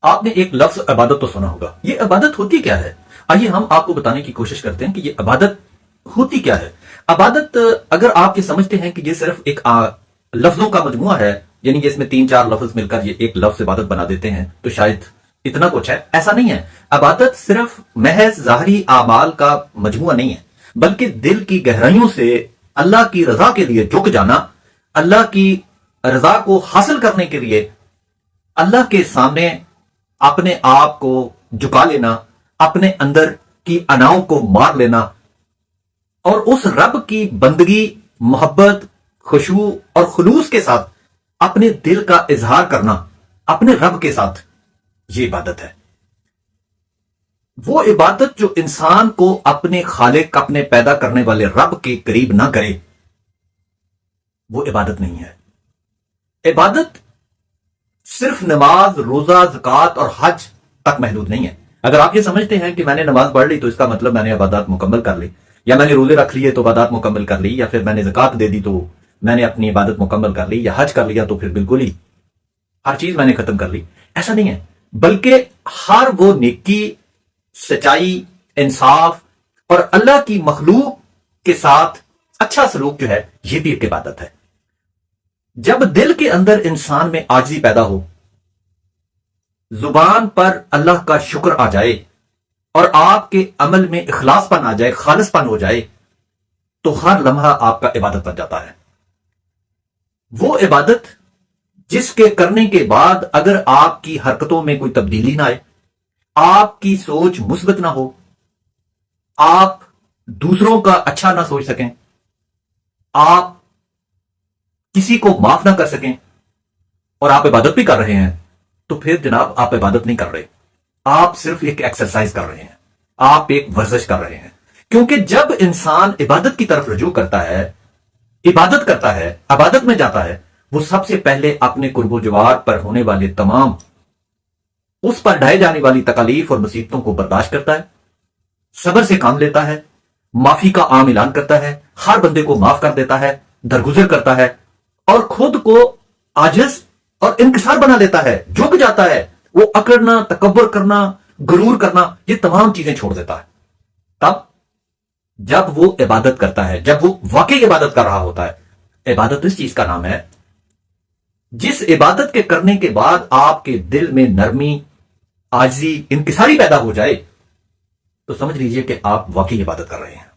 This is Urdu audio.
آپ نے ایک لفظ عبادت تو سنا ہوگا. یہ عبادت ہوتی کیا ہے؟ آئیے ہم آپ کو بتانے کی کوشش کرتے ہیں کہ یہ عبادت ہوتی کیا ہے. عبادت اگر آپ یہ سمجھتے ہیں کہ یہ صرف ایک لفظوں کا مجموعہ ہے، یعنی کہ اس میں 3-4 لفظ مل کر یہ ایک لفظ عبادت بنا دیتے ہیں، تو شاید اتنا کچھ ہے. ایسا نہیں ہے. عبادت صرف محض ظاہری اعمال کا مجموعہ نہیں ہے، بلکہ دل کی گہرائیوں سے اللہ کی رضا کے لیے جھک جانا، اللہ کی رضا کو حاصل کرنے کے لیے اللہ کے سامنے اپنے آپ کو جھکا لینا، اپنے اندر کی اناؤں کو مار لینا، اور اس رب کی بندگی، محبت، خشوع اور خلوص کے ساتھ اپنے دل کا اظہار کرنا اپنے رب کے ساتھ. یہ عبادت ہے. وہ عبادت جو انسان کو اپنے خالق، اپنے پیدا کرنے والے رب کے قریب نہ کرے، وہ عبادت نہیں ہے. عبادت صرف نماز، روزہ، زکوٰۃ اور حج تک محدود نہیں ہے. اگر آپ یہ سمجھتے ہیں کہ میں نے نماز پڑھ لی تو اس کا مطلب میں نے عبادات مکمل کر لی، یا میں نے روزے رکھ لیے تو عبادات مکمل کر لی، یا پھر میں نے زکوٰۃ دے دی تو میں نے اپنی عبادت مکمل کر لی، یا حج کر لیا تو پھر بالکل ہی ہر چیز میں نے ختم کر لی، ایسا نہیں ہے. بلکہ ہر وہ نیکی، سچائی، انصاف اور اللہ کی مخلوق کے ساتھ اچھا سلوک جو ہے، یہ بھی ایک عبادت ہے. جب دل کے اندر انسان میں عاجزی پیدا ہو، زبان پر اللہ کا شکر آ جائے، اور آپ کے عمل میں اخلاص پن آ جائے، خالص پن ہو جائے، تو ہر لمحہ آپ کا عبادت بن جاتا ہے. وہ عبادت جس کے کرنے کے بعد اگر آپ کی حرکتوں میں کوئی تبدیلی نہ آئے، آپ کی سوچ مثبت نہ ہو، آپ دوسروں کا اچھا نہ سوچ سکیں، آپ کسی کو معاف نہ کر سکیں، اور آپ عبادت بھی کر رہے ہیں، تو پھر جناب آپ عبادت نہیں کر رہے، آپ صرف ایک ایکسرسائز کر رہے ہیں، آپ ایک ورزش کر رہے ہیں. کیونکہ جب انسان عبادت کی طرف رجوع کرتا ہے، عبادت کرتا ہے، عبادت میں جاتا ہے، وہ سب سے پہلے اپنے قرب و جوار پر ہونے والے تمام اس پر ڈھائے جانے والی تکالیف اور مصیبتوں کو برداشت کرتا ہے، صبر سے کام لیتا ہے، معافی کا عام اعلان کرتا ہے، ہر بندے کو معاف کر دیتا ہے، درگزر کرتا ہے، اور خود کو عاجز اور انکسار بنا لیتا ہے، جھک جاتا ہے. وہ اکڑنا، تکبر کرنا، غرور کرنا، یہ تمام چیزیں چھوڑ دیتا ہے. تب جب وہ عبادت کرتا ہے، جب وہ واقعی عبادت کر رہا ہوتا ہے. عبادت اس چیز کا نام ہے جس عبادت کے کرنے کے بعد آپ کے دل میں نرمی، عاجزی، انکساری پیدا ہو جائے، تو سمجھ لیجئے کہ آپ واقعی عبادت کر رہے ہیں.